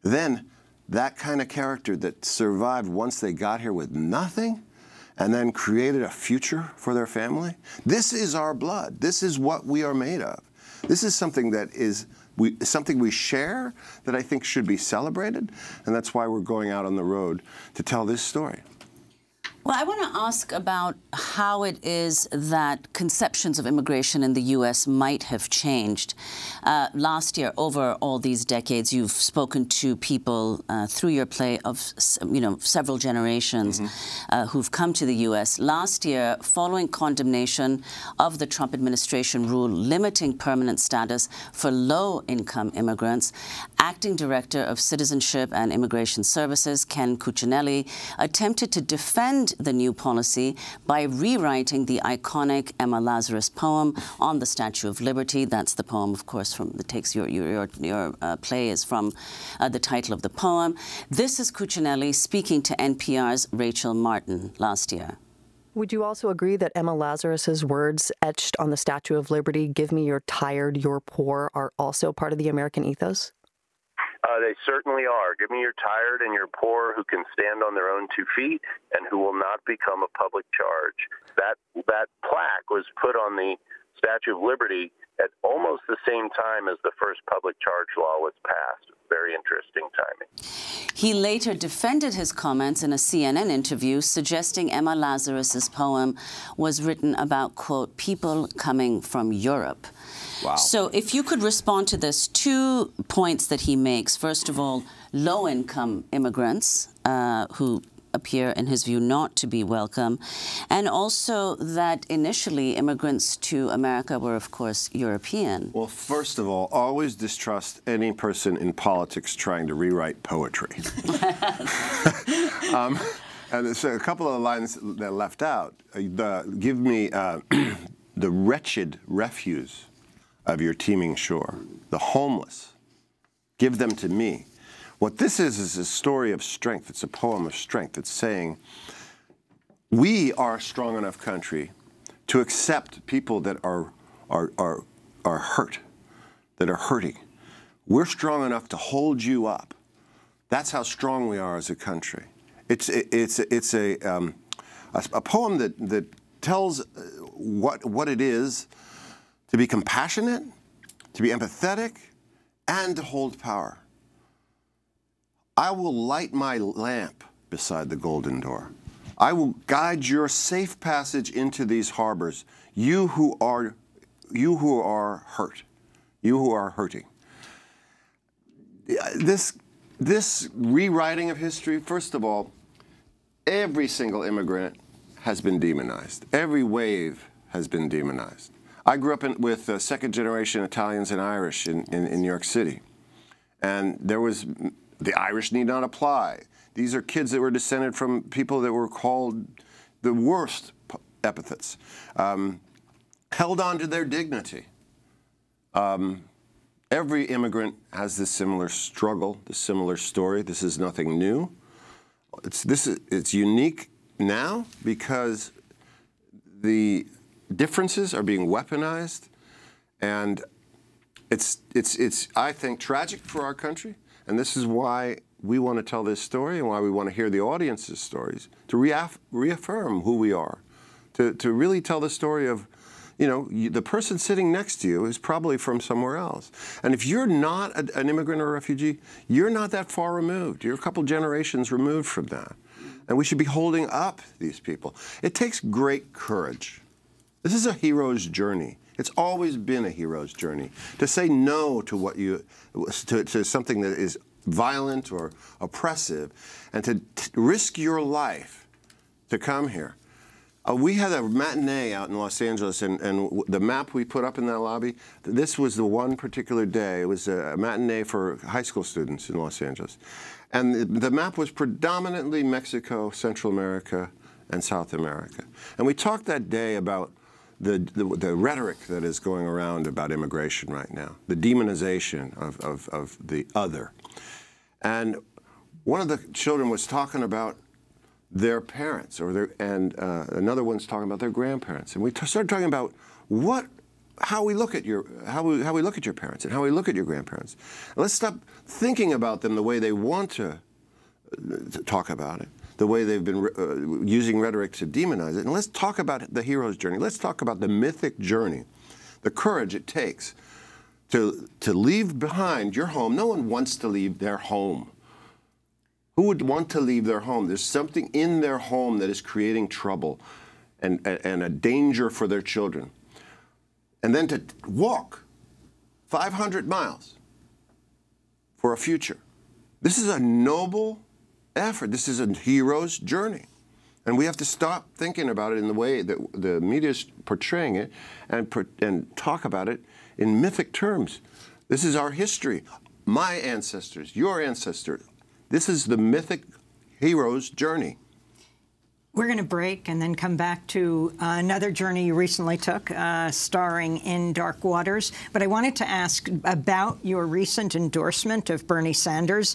Then that kind of character that survived once they got here with nothing, and then created a future for their family. This is our blood. This is what we are made of. This is something that is something we share that I think should be celebrated, and that's why we're going out on the road to tell this story. Well, I want to ask about how it is that conceptions of immigration in the U.S. might have changed. Last year, over all these decades, you've spoken to people through your play of, several generations who've come to the U.S. Last year, following condemnation of the Trump administration rule limiting permanent status for low-income immigrants, Acting Director of Citizenship and Immigration Services, Ken Cuccinelli, attempted to defend the new policy by rewriting the iconic Emma Lazarus poem on the Statue of Liberty. That's the poem, of course, that takes your play is from the title of the poem. This is Cuccinelli speaking to NPR's Rachel Martin last year. Would you also agree that Emma Lazarus's words etched on the Statue of Liberty, "Give me your tired, your poor," are also part of the American ethos? They certainly are. Give me your tired and your poor who can stand on their own 2 feet and who will not become a public charge. That plaque was put on the Statue of Liberty at almost the same time as the first public charge law was passed. Very interesting timing. He later defended his comments in a CNN interview, suggesting Emma Lazarus's poem was written about, quote, people coming from Europe. Wow. So if you could respond to this, 2 points that he makes. First of all, low-income immigrants who appear, in his view, not to be welcome, and also that initially immigrants to America were, of course, European. Well, first of all, always distrust any person in politics trying to rewrite poetry. And so a couple of lines that left out. Give me the wretched refuse of your teeming shore, the homeless. Give them to me. What this is a story of strength. It's a poem of strength. It's saying we are a strong enough country to accept people that are hurt, that are hurting. We're strong enough to hold you up. That's how strong we are as a country. It's a poem that tells what it is to be compassionate, to be empathetic, and to hold power. I will light my lamp beside the golden door. I will guide your safe passage into these harbors, you who are hurt, you who are hurting. This rewriting of history, first of all, every single immigrant has been demonized. Every wave has been demonized. I grew up with second-generation Italians and Irish in New York City. And there was, the Irish need not apply. These are kids that were descended from people that were called the worst epithets, held on to their dignity. Every immigrant has this similar struggle, this similar story. This is nothing new. It's unique now because the differences are being weaponized, and it's I think tragic for our country, and this is why we want to tell this story and why we want to hear the audience's stories, to reaffirm who we are, to really tell the story of, the person sitting next to you is probably from somewhere else. And if you're not an immigrant or a refugee, you're not that far removed. You're a couple generations removed from that. And we should be holding up these people. It takes great courage. This is a hero's journey. It's always been a hero's journey. To say no to to something that is violent or oppressive, and to risk your life to come here. We had a matinee out in Los Angeles, and the map we put up in that lobby, this was the one particular day. It was a matinee for high school students in Los Angeles. And the map was predominantly Mexico, Central America, and South America. And we talked that day about the rhetoric that is going around about immigration right now, the demonization of the other. And one of the children was talking about their parents, and another one's talking about their grandparents, and we started talking about how we look at your parents and how we look at your grandparents. And let's stop thinking about them the way they want to talk about it, the way they've been using rhetoric to demonize it. And let's talk about the hero's journey. Let's talk about the mythic journey, the courage it takes to leave behind your home. No one wants to leave their home. Who would want to leave their home? There's something in their home that is creating trouble and a danger for their children. And then to walk 500 miles for a future. This is a noble effort. This is a hero's journey. And we have to stop thinking about it in the way that the media is portraying it and talk about it in mythic terms. This is our history. My ancestors, your ancestors. This is the mythic hero's journey. We're going to break and then come back to another journey you recently took, starring in Dark Waters. But I wanted to ask about your recent endorsement of Bernie Sanders.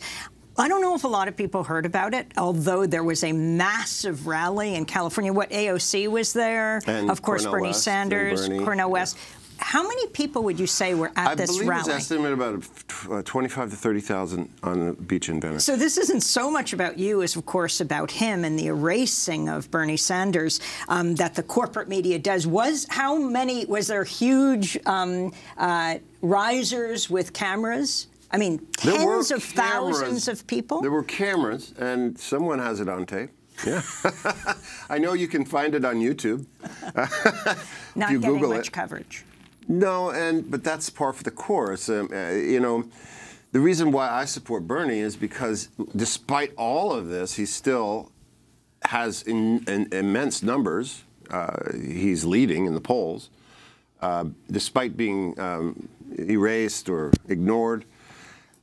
I don't know if a lot of people heard about it, although there was a massive rally in California. What, AOC was there? And of course, Cornel Bernie West, Sanders, Cornel West. How many people would you say were at this rally? I believe it's estimated about 25 to 30,000 on the beach in Venice. So this isn't so much about you as, of course, about him and the erasing of Bernie Sanders that the corporate media does. Was there huge risers with cameras? I mean, tens of thousands of people? There were cameras, and someone has it on tape. Yeah. I know you can find it on YouTube. Not you getting Google much it. coverage. No, but that's par for the course. You know, the reason why I support Bernie is because despite all of this, he still has immense numbers. He's leading in the polls, despite being erased or ignored.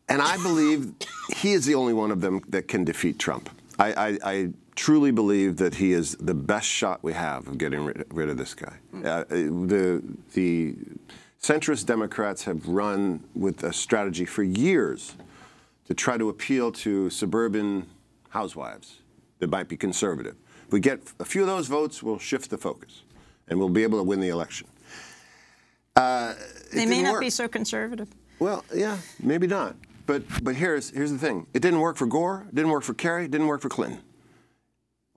And I believe he is the only one of them that can defeat Trump. I truly believe that he is the best shot we have of getting rid of this guy. The centrist Democrats have run with a strategy for years to try to appeal to suburban housewives that might be conservative. If we get a few of those votes, we'll shift the focus, and we'll be able to win the election. They may not be so conservative. Well, yeah, maybe not. But here's the thing. It didn't work for Gore. It didn't work for Kerry. It didn't work for Clinton.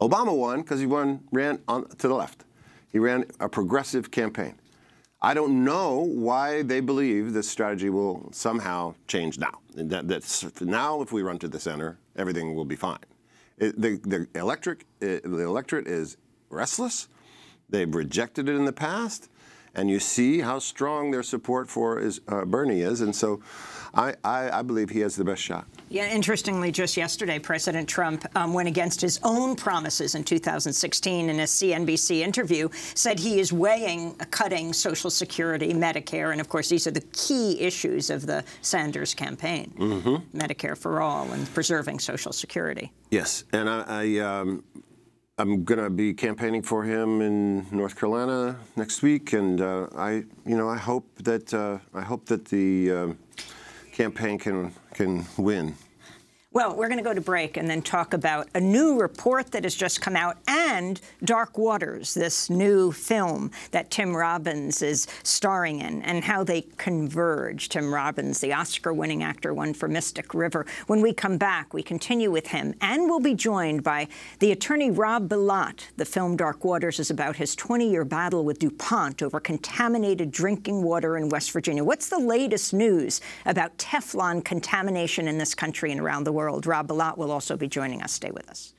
Obama won because he ran to the left. He ran a progressive campaign. I don't know why they believe this strategy will somehow change now. Now, if we run to the center, everything will be fine. The electorate is restless. They've rejected it in the past. And you see how strong their support for Bernie is. And so I believe he has the best shot. Yeah, interestingly, just yesterday, President Trump went against his own promises in 2016 in a CNBC interview, said he is weighing cutting Social Security, Medicare, and, of course, these are the key issues of the Sanders campaign, Medicare for all and preserving Social Security. Yes, and I'm going to be campaigning for him in North Carolina next week, and I hope that the campaign can win. Well, we're going to go to break and then talk about a new report that has just come out and Dark Waters, this new film that Tim Robbins is starring in, and how they converge. Tim Robbins, the Oscar-winning actor, won for Mystic River. When we come back, we continue with him, and we'll be joined by the attorney Rob Bilott. The film Dark Waters is about his 20-year battle with DuPont over contaminated drinking water in West Virginia. What's the latest news about Teflon contamination in this country and around the world? Rob Bilott will also be joining us. Stay with us.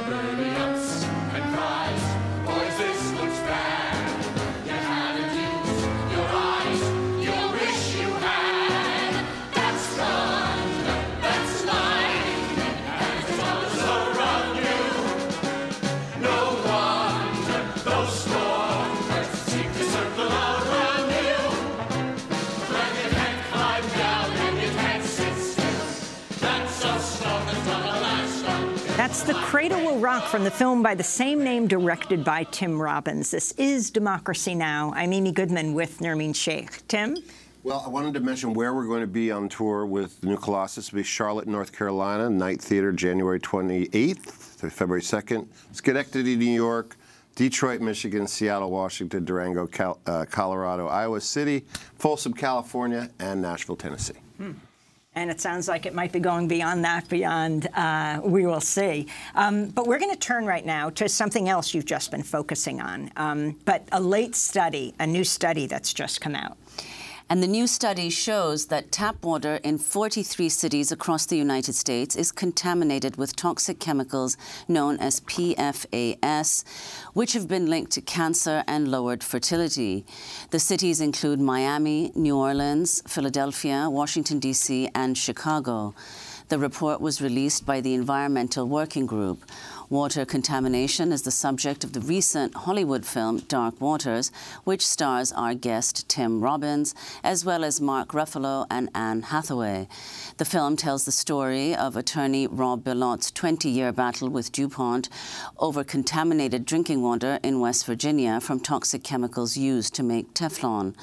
Baby, Cradle Will Rock from the film by the same name, directed by Tim Robbins. This is Democracy Now! I'm Amy Goodman with Nermeen Sheikh. Tim? Well, I wanted to mention where we're going to be on tour with the new Colossus. It'll be Charlotte, North Carolina, Night Theater, January 28th to February 2nd. Schenectady, New York, Detroit, Michigan, Seattle, Washington, Durango, Colorado, Iowa City, Folsom, California, and Nashville, Tennessee. And it sounds like it might be going beyond that, we will see. But we're going to turn right now to something else you've just been focusing on, but a new study that's just come out. And the new study shows that tap water in 43 cities across the United States is contaminated with toxic chemicals known as PFAS, which have been linked to cancer and lowered fertility. The cities include Miami, New Orleans, Philadelphia, Washington, D.C., and Chicago. The report was released by the Environmental Working Group. Water contamination is the subject of the recent Hollywood film Dark Waters, which stars our guest Tim Robbins, as well as Mark Ruffalo and Anne Hathaway. The film tells the story of attorney Rob Bilot's 20-year battle with DuPont over contaminated drinking water in West Virginia from toxic chemicals used to make Teflon.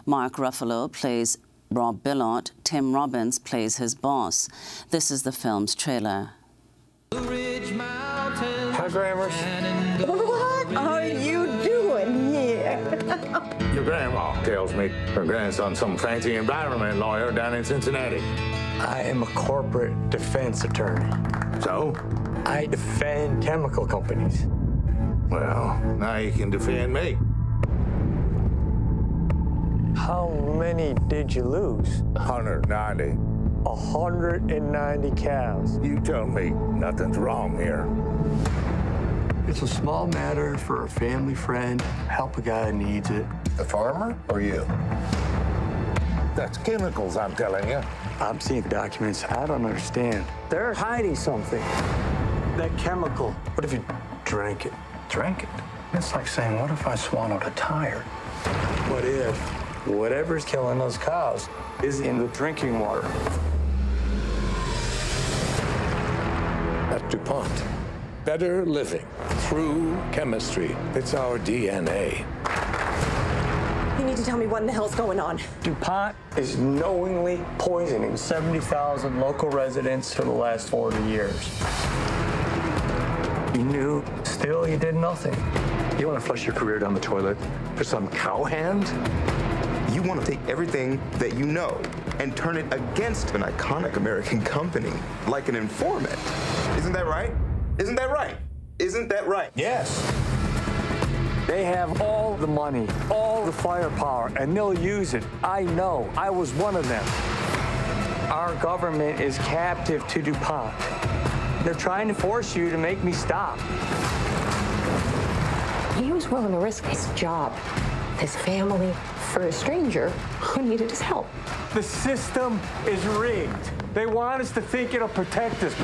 Mark Ruffalo plays Rob Bilot. Tim Robbins plays his boss. This is the film's trailer. Hi, Grammars. What are you doing here? Your grandma tells me her grandson's some fancy environment lawyer down in Cincinnati. I am a corporate defense attorney. So? I defend chemical companies. Well, now you can defend me. How many did you lose? 190. 190 cows. You tell me nothing's wrong here. It's a small matter for a family friend. Help a guy who needs it. The farmer or you? That's chemicals, I'm telling you. I'm seeing documents I don't understand. They're hiding something. That chemical. What if you drank it? Drank it? It's like saying, what if I swallowed a tire? What if whatever's killing those cows is in the drinking water? At DuPont. Better living through chemistry. It's our DNA. You need to tell me what in the hell's going on. DuPont is knowingly poisoning 70,000 local residents for the last 40 years. You knew, still you did nothing. You want to flush your career down the toilet for some cowhand? You want to take everything that you know and turn it against an iconic American company, like an informant. Isn't that right? Isn't that right? Isn't that right? Yes. They have all the money, all the firepower, and they'll use it. I know. I was one of them. Our government is captive to DuPont. They're trying to force you to make me stop. He was willing to risk his job, his family, for a stranger who needed his help. The system is rigged. They want us to think it'll protect us.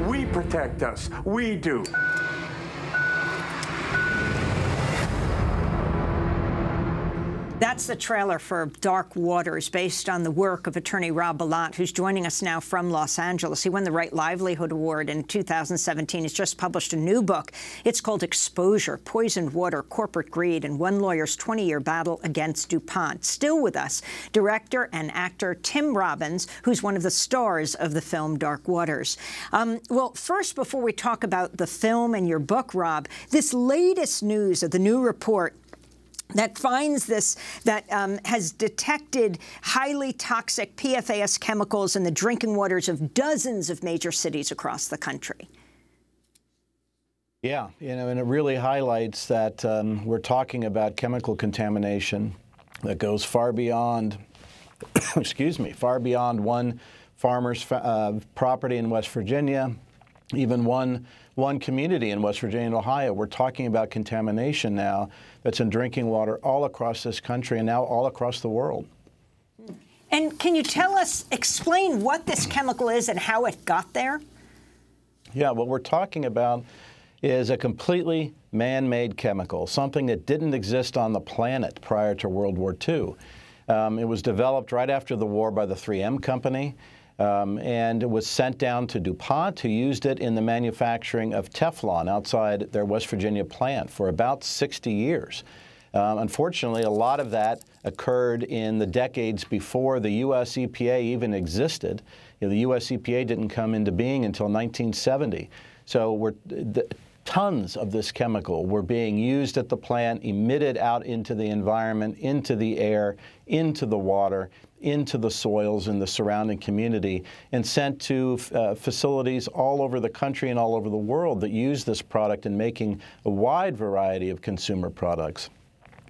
We protect us. We do. That's the trailer for Dark Waters, based on the work of attorney Rob Bilot, who's joining us now from Los Angeles. He won the Right Livelihood Award in 2017. He's just published a new book. It's called Exposure, Poisoned Water, Corporate Greed, and One Lawyer's 20-Year Battle Against DuPont. Still with us, director and actor Tim Robbins, who's one of the stars of the film Dark Waters. Well, first, before we talk about the film and your book, Rob, this latest news of the new report that finds this, that has detected highly toxic PFAS chemicals in the drinking waters of dozens of major cities across the country. Yeah, and it really highlights that we're talking about chemical contamination that goes far beyond, far beyond one farmer's property in West Virginia, even one community in West Virginia and Ohio. We're talking about contamination now that's in drinking water all across this country and now all across the world. And can you explain what this chemical is and how it got there? Yeah, what we're talking about is a completely man-made chemical, something that didn't exist on the planet prior to World War II. It was developed right after the war by the 3M company. and it was sent down to DuPont, who used it in the manufacturing of Teflon outside their West Virginia plant for about 60 years. Unfortunately, a lot of that occurred in the decades before the U.S. EPA even existed. The U.S. EPA didn't come into being until 1970. So tons of this chemical were being used at the plant, emitted out into the environment, into the air, into the water, into the soils in the surrounding community, and sent to facilities all over the country and all over the world that use this product in making a wide variety of consumer products.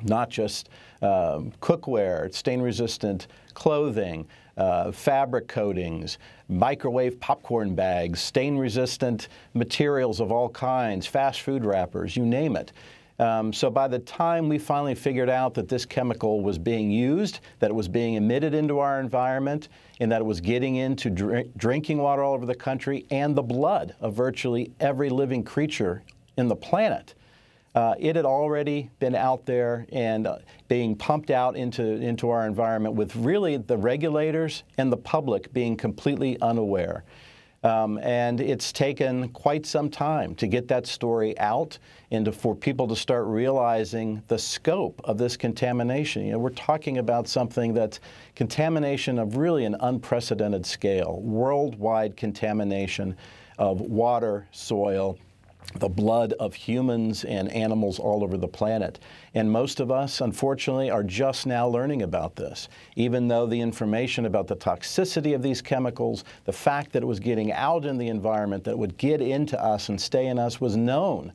Not just cookware, stain-resistant clothing, fabric coatings, microwave popcorn bags, stain-resistant materials of all kinds, fast food wrappers, you name it. So by the time we finally figured out that this chemical was being used, that it was being emitted into our environment, and that it was getting into drinking water all over the country and the blood of virtually every living creature in the planet, it had already been out there and being pumped out into our environment with really the regulators and the public being completely unaware. And it's taken quite some time to get that story out and for people to start realizing the scope of this contamination. We're talking about something that's contamination of really an unprecedented scale, worldwide contamination of water, soil, the blood of humans and animals all over the planet. And most of us, unfortunately, are just now learning about this, even though the information about the toxicity of these chemicals, the fact that it was getting out in the environment, that it would get into us and stay in us, was known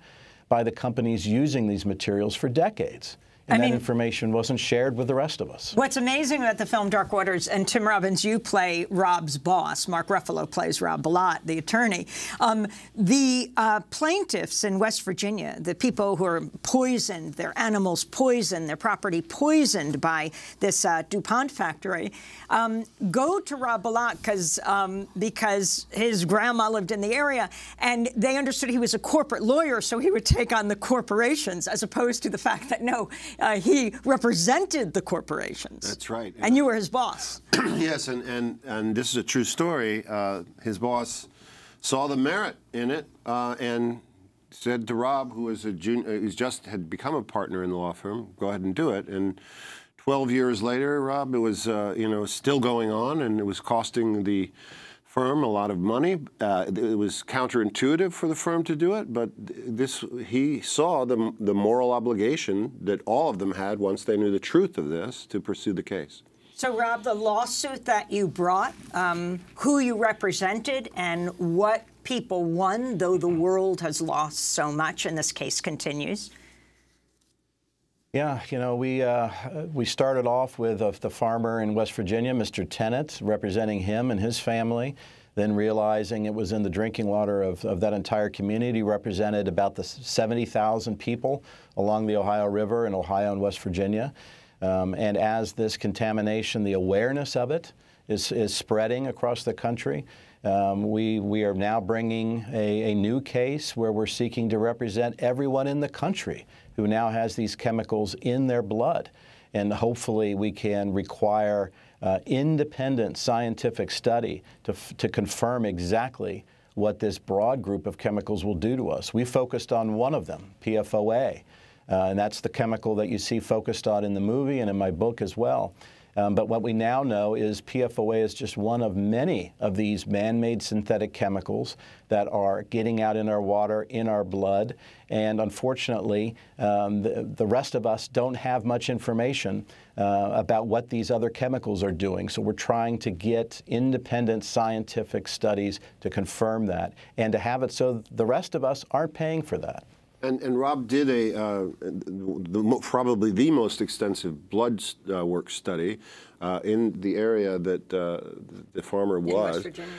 by the companies using these materials for decades. And that information wasn't shared with the rest of us. What's amazing about the film Dark Waters, and Tim Robbins, you play Rob's boss. Mark Ruffalo plays Rob Bilott, the attorney. The plaintiffs in West Virginia, the people who are poisoned, their animals poisoned, their property poisoned by this DuPont factory, go to Rob Bilott because his grandma lived in the area, and they understood he was a corporate lawyer, so he would take on the corporations, as opposed to the fact that, no, he represented the corporations. That's right. And you were his boss. Yes, and this is a true story. His boss saw the merit in it and said to Rob, who was a junior, who just had become a partner in the law firm, go ahead and do it. And 12 years later, Rob, it was still going on, and it was costing the firm a lot of money. It was counterintuitive for the firm to do it, but he saw the moral obligation that all of them had once they knew the truth of this to pursue the case. So, Rob, the lawsuit that you brought, who you represented, and what people won, though the world has lost so much, and this case continues. Yeah, we started off with the farmer in West Virginia, Mr. Tennant, representing him and his family, then realizing it was in the drinking water of that entire community, represented about the 70,000 people along the Ohio River in Ohio and West Virginia. And as this contamination, the awareness of it is spreading across the country, we are now bringing a new case where we're seeking to represent everyone in the country who now has these chemicals in their blood. And hopefully we can require independent scientific study to confirm exactly what this broad group of chemicals will do to us. We focused on one of them, PFOA, and that's the chemical that you see focused on in the movie and in my book as well. But what we now know is PFOA is just one of many of these man-made synthetic chemicals that are getting out in our water, in our blood, and unfortunately, the rest of us don't have much information about what these other chemicals are doing. So we're trying to get independent scientific studies to confirm that and to have it so the rest of us aren't paying for that. And Rob did probably the most extensive blood work study in the area that the farmer was. West Virginia.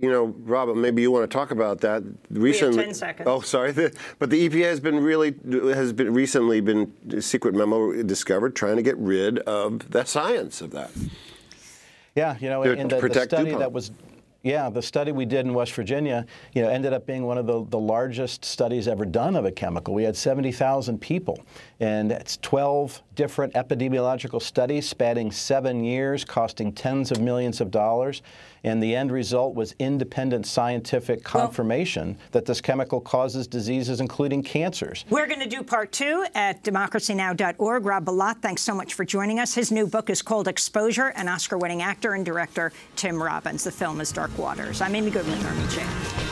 And Rob, maybe you want to talk about that. Recently, we have 10 seconds. Oh, sorry. But the EPA has recently been a secret memo discovered trying to get rid of the science of that. Yeah, in the study Yeah, the study we did in West Virginia, ended up being one of the largest studies ever done of a chemical. We had 70,000 people, and it's 12 different epidemiological studies spanning 7 years, costing tens of millions of dollars. And the end result was independent scientific confirmation that this chemical causes diseases, including cancers. We're going to do part 2 at DemocracyNow.org. Rob Bilott, thanks so much for joining us. His new book is called Exposure, and Oscar-winning actor and director Tim Robbins. The film is Dark Waters. I'm Amy Goodman, Army Chair.